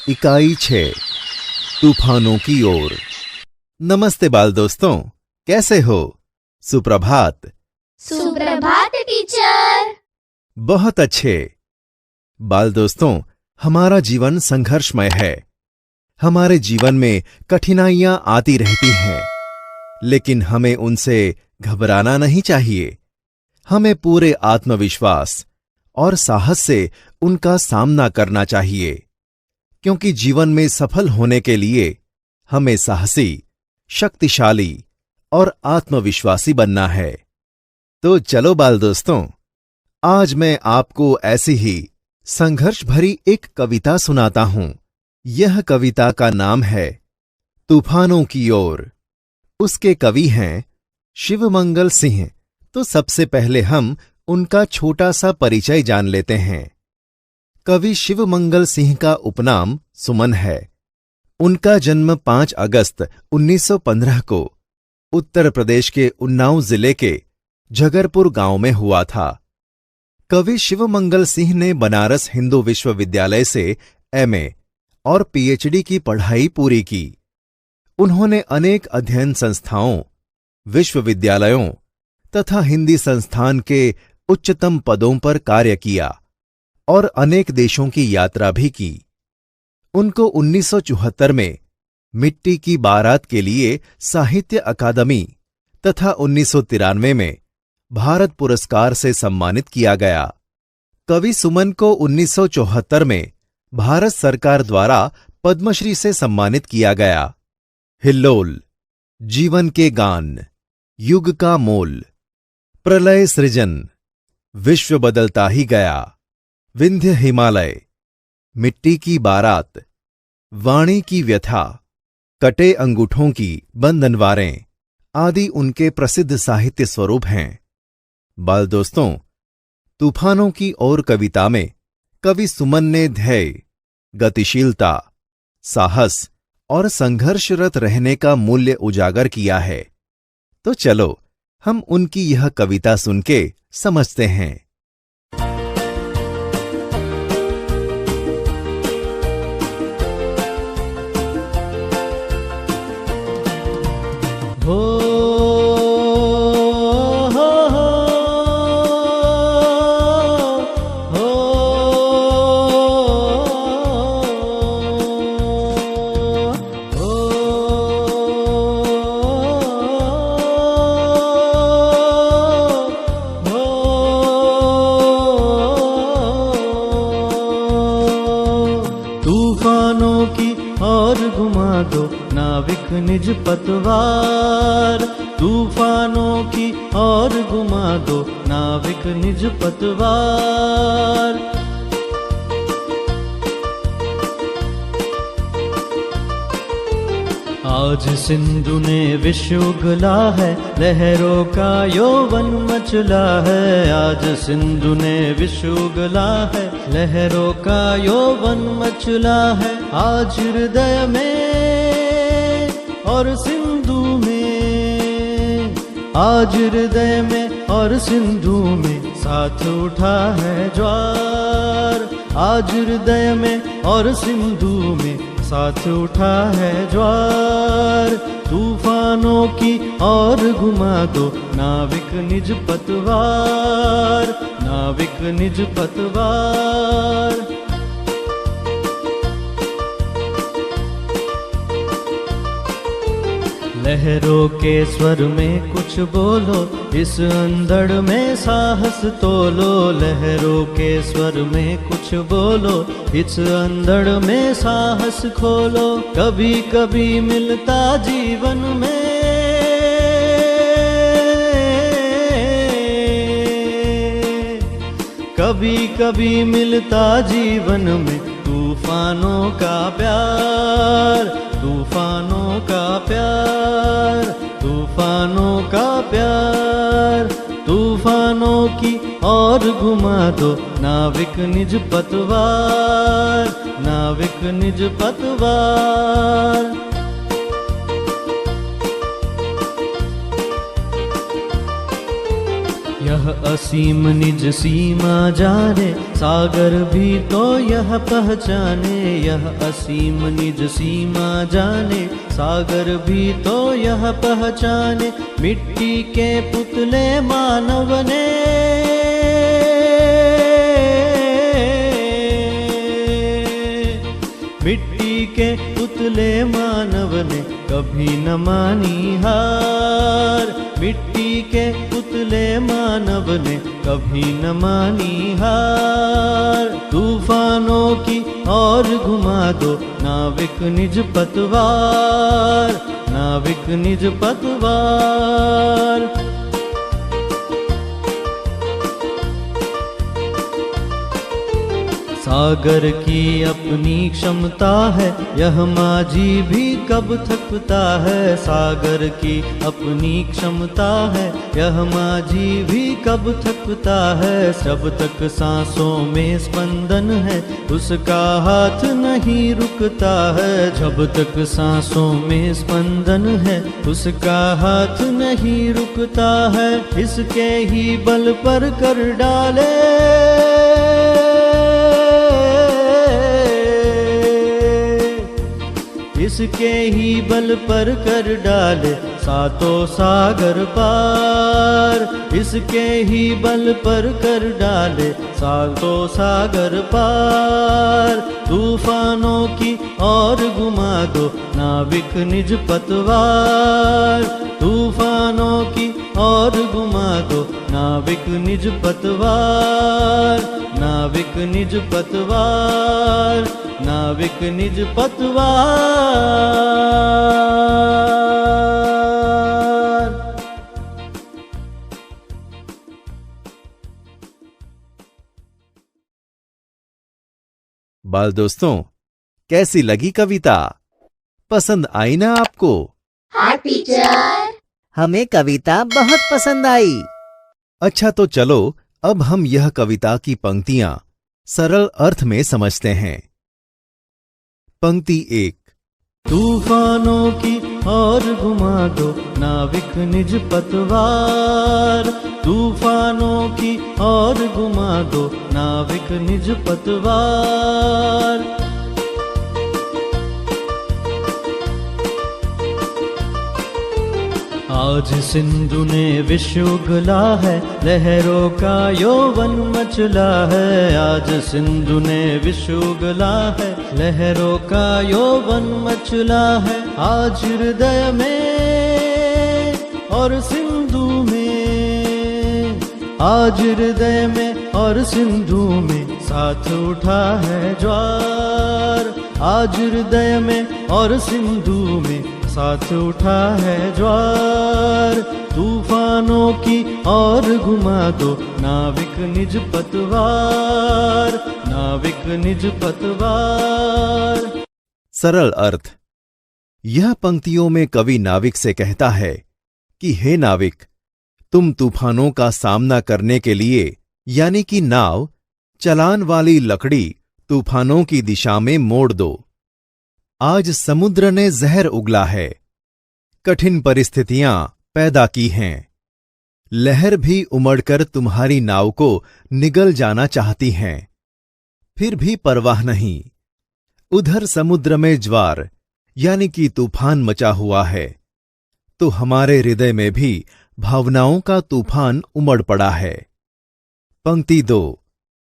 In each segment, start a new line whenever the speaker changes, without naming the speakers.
इकाई 6 तूफानों की ओर। नमस्ते बाल दोस्तों, कैसे हो? सुप्रभात।
सुप्रभात टीचर।
बहुत अच्छे। बाल दोस्तों, हमारा जीवन संघर्षमय है। हमारे जीवन में कठिनाइयां आती रहती हैं, लेकिन हमें उनसे घबराना नहीं चाहिए। हमें पूरे आत्मविश्वास और साहस से उनका सामना करना चाहिए, क्योंकि जीवन में सफल होने के लिए हमें साहसी, शक्तिशाली और आत्मविश्वासी बनना है। तो चलो बाल दोस्तों, आज मैं आपको ऐसी ही संघर्ष भरी एक कविता सुनाता हूं। यह कविता का नाम है तूफानों की ओर। उसके कवि हैं शिवमंगल सिंह। तो सबसे पहले हम उनका छोटा सा परिचय जान लेते हैं। कवि शिवमंगल सिंह का उपनाम सुमन है। उनका जन्म 5 अगस्त 1915 को उत्तर प्रदेश के उन्नाव जिले के जगरपुर गांव में हुआ था। कवि शिवमंगल सिंह ने बनारस हिंदू विश्वविद्यालय से एमए और पीएचडी की पढ़ाई पूरी की। उन्होंने अनेक अध्ययन संस्थाओं, विश्वविद्यालयों तथा हिंदी संस्थान के उच्चतम पदों पर कार्य किया और अनेक देशों की यात्रा भी की। उनको 1974 में मिट्टी की बारात के लिए साहित्य अकादमी तथा 1993 में भारत पुरस्कार से सम्मानित किया गया। कवि सुमन को 1974 में भारत सरकार द्वारा पद्मश्री से सम्मानित किया गया। हिल्लोल, जीवन के गान, युग का मोल, प्रलय सृजन, विश्व बदलता ही गया, विंध्य हिमालय, मिट्टी की बारात, वाणी की व्यथा, कटे अंगूठों की बंधनवारें आदि उनके प्रसिद्ध साहित्य स्वरूप हैं। बाल दोस्तों, तूफानों की ओर कविता में कवि सुमन ने धैर्य, गतिशीलता, साहस और संघर्षरत रहने का मूल्य उजागर किया है। तो चलो हम उनकी यह कविता सुन के समझते हैं।
हो तूफानों की और घुमा दो नाविक निज पतवार। तूफानों की और घुमा दो नाविक निज पतवार। आज सिंधु ने विश्व उगला है, लहरों का यौवन मचला है। आज सिंधु ने विश्व उगला है, लहरों का यौवन मचला है। आज हृदय में और सिंधु में, आज हृदय में और सिंधु में साथ उठा है ज्वार। आज हृदय में और सिंधु में साथ उठा है ज्वार। तूफानों की और घुमा दो नाविक निज पतवार, नाविक निज पतवार। लहरों के स्वर में कुछ बोलो, इस अंधड़ में साहस तोलो। लहरों के स्वर में कुछ बोलो, इस अंधड़ में साहस खोलो। कभी कभी मिलता जीवन में, कभी कभी मिलता जीवन में तूफानों का प्यार, तूफानों का प्यार, तूफानों का प्यार। तूफानों की और घुमा दो नाविक निज पतवार, नाविक निज पतवार। यह यह असीम निज सीमा जाने, सागर भी तो यह पहचाने। यह असीम निज सीमा जाने, सागर भी तो यह पहचाने। मिट्टी के पुतले मानव ने मिट्टी के पुतले मानव ने कभी न मानी हार। मिट्टी के पुतले मानव ने कभी न मानी हार। तूफानों की और घुमा दो नाविक निज पतवार, नाविक निज पतवार। सागर की अपनी क्षमता है, यह माझी भी कब थकता है। सागर की अपनी क्षमता है, यह माझी भी कब थकता है। जब तक सांसों में स्पंदन है, उसका हाथ नहीं रुकता है। जब तक सांसों में स्पंदन है, उसका हाथ नहीं रुकता है। इसके ही बल पर कर डाले इसके ही बल पर कर डाले सातों सागर पार। इसके ही बल पर कर डाले सातों सागर पार। तूफानों की और घुमा दो नाविक निज पतवार। तूफानों की और घुमा दो नाविक निज पतवार, नाविक निज पतवार, नाविक निज पतवार।
बाल दोस्तों, कैसी लगी कविता? पसंद आई ना आपको?
हाँ टीचर।
हमें कविता बहुत पसंद आई।
अच्छा तो चलो अब हम यह कविता की पंक्तियां सरल अर्थ में समझते हैं। पंक्ति 1।
तूफानों की और घुमा दो नाविक निज पतवार। तूफानों की और घुमा दो नाविक निज पतवार। आज सिंधु ने विश्व उगला है, लहरों का यौवन मचला है। आज सिंधु ने विश्व उगला है, लहरों का यौवन मचला है। आज हृदय में और सिंधु में, आज हृदय में और सिंधु में साथ उठा है ज्वार। आज हृदय में और सिंधु में साथ उठा है ज्वार। तूफानों की और घुमा दो नाविक निज पतवार, नाविक निज पतवार।
सरल अर्थ। यह पंक्तियों में कवि नाविक से कहता है कि हे नाविक, तुम तूफानों का सामना करने के लिए यानी कि नाव चलान वाली लकड़ी तूफानों की दिशा में मोड़ दो। आज समुद्र ने जहर उगला है, कठिन परिस्थितियां पैदा की हैं। लहर भी उमड़कर तुम्हारी नाव को निगल जाना चाहती हैं, फिर भी परवाह नहीं। उधर समुद्र में ज्वार यानी कि तूफान मचा हुआ है, तो हमारे हृदय में भी भावनाओं का तूफान उमड़ पड़ा है। पंक्ति 2।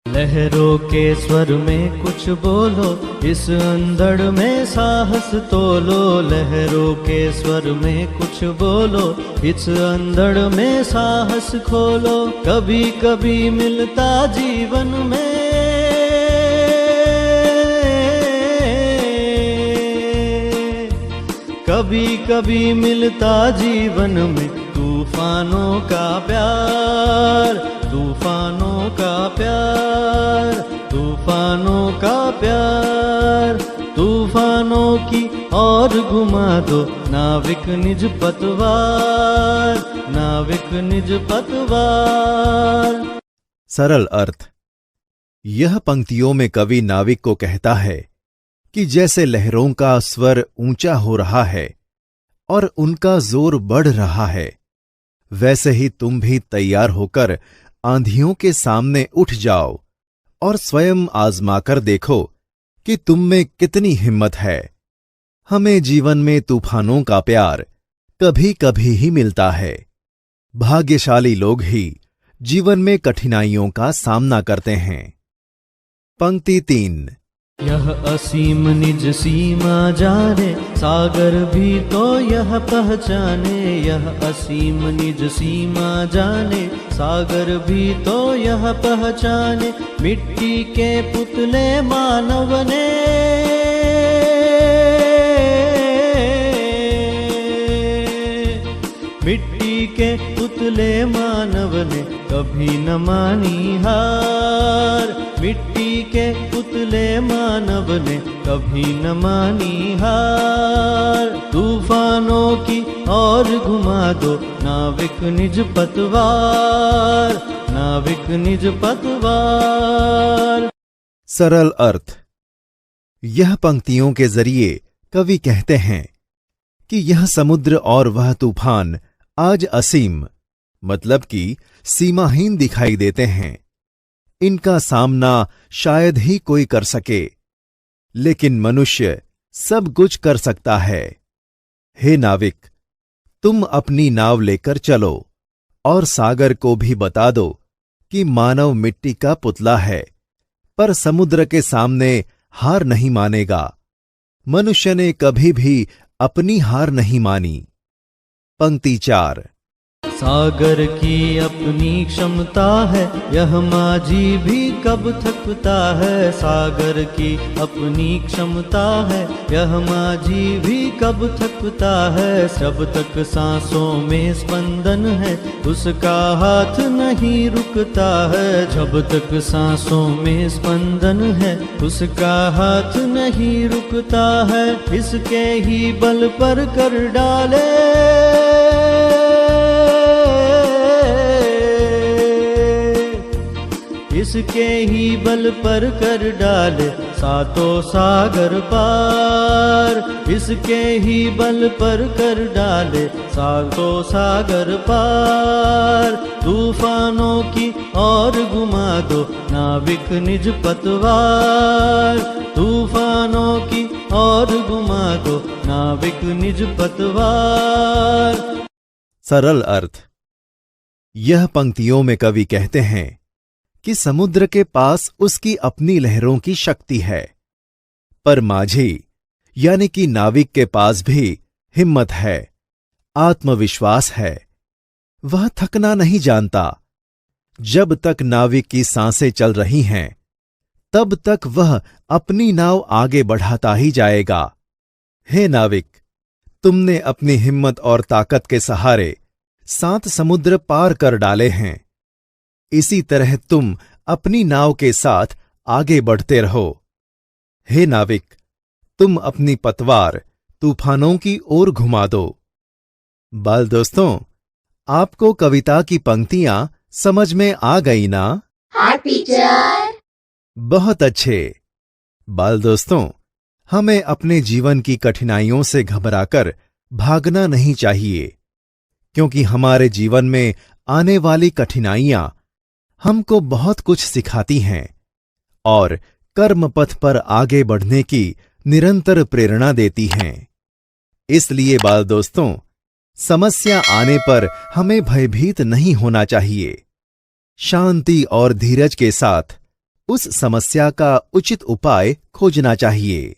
लहरों के स्वर में कुछ बोलो, इस अंधड़ में साहस तोलो। लहरों के स्वर में कुछ बोलो, इस अंधड़ में साहस खोलो। कभी कभी मिलता जीवन में, कभी कभी मिलता जीवन में तूफानों का प्यार, तूफानों का प्यार, तूफानों का प्यार। तूफानों की और घुमा दो नाविक निज पतवार, नाविक निज पतवार।
सरल अर्थ। यह पंक्तियों में कवि नाविक को कहता है कि जैसे लहरों का स्वर ऊंचा हो रहा है और उनका जोर बढ़ रहा है, वैसे ही तुम भी तैयार होकर आंधियों के सामने उठ जाओ और स्वयं आजमाकर देखो कि तुम में कितनी हिम्मत है। हमें जीवन में तूफानों का प्यार कभी कभी ही मिलता है। भाग्यशाली लोग ही जीवन में कठिनाइयों का सामना करते हैं। पंक्ति 3।
यह असीम निज सीमा जाने, सागर भी तो यह पहचाने। यह असीम निज सीमा जाने, सागर भी तो यह पहचाने। मिट्टी के पुतले मानव ने मिट्टी के पुतले मानव ने कभी न मानी हार। मिट्टी के पुतले मानव ने कभी न मानी हार। तूफानों की और घुमा दो नाविक निज पतवार, नाविक निज पतवार।
सरल अर्थ। यह पंक्तियों के जरिए कवि कहते हैं कि यह समुद्र और वह तूफान आज असीम मतलब कि सीमाहीन दिखाई देते हैं। इनका सामना शायद ही कोई कर सके, लेकिन मनुष्य सब कुछ कर सकता है। हे नाविक, तुम अपनी नाव लेकर चलो और सागर को भी बता दो कि मानव मिट्टी का पुतला है, पर समुद्र के सामने हार नहीं मानेगा। मनुष्य ने कभी भी अपनी हार नहीं मानी। पंक्ति 4।
सागर की अपनी क्षमता है, यह माझी भी कब थकता है। सागर की अपनी क्षमता है, यह माझी भी कब थकता है। जब तक सांसों में स्पंदन है, उसका हाथ नहीं रुकता है। जब तक सांसों में स्पंदन है, उसका हाथ नहीं रुकता है। इसके ही बल पर कर डाले इसके ही बल पर कर डाले सातों सागर पार। इसके ही बल पर कर डाले सातों सागर पार। तूफानों की और घुमा दो नाविक निज पतवार। तूफानों की और घुमा दो नाविक निज पतवार।
सरल अर्थ। यह पंक्तियों में कवि कहते हैं कि समुद्र के पास उसकी अपनी लहरों की शक्ति है, पर माझी यानी कि नाविक के पास भी हिम्मत है, आत्मविश्वास है। वह थकना नहीं जानता। जब तक नाविक की सांसें चल रही हैं, तब तक वह अपनी नाव आगे बढ़ाता ही जाएगा। हे नाविक, तुमने अपनी हिम्मत और ताकत के सहारे 7 समुद्र पार कर डाले हैं। इसी तरह तुम अपनी नाव के साथ आगे बढ़ते रहो। हे नाविक, तुम अपनी पतवार तूफानों की ओर घुमा दो। बाल दोस्तों, आपको कविता की पंक्तियां समझ में आ गई ना?
हाँ टीचर।
बहुत अच्छे। बाल दोस्तों, हमें अपने जीवन की कठिनाइयों से घबराकर भागना नहीं चाहिए, क्योंकि हमारे जीवन में आने वाली कठिनाइयां हमको बहुत कुछ सिखाती हैं और कर्म पथ पर आगे बढ़ने की निरंतर प्रेरणा देती हैं। इसलिए बाल दोस्तों, समस्या आने पर हमें भयभीत नहीं होना चाहिए। शांति और धीरज के साथ उस समस्या का उचित उपाय खोजना चाहिए।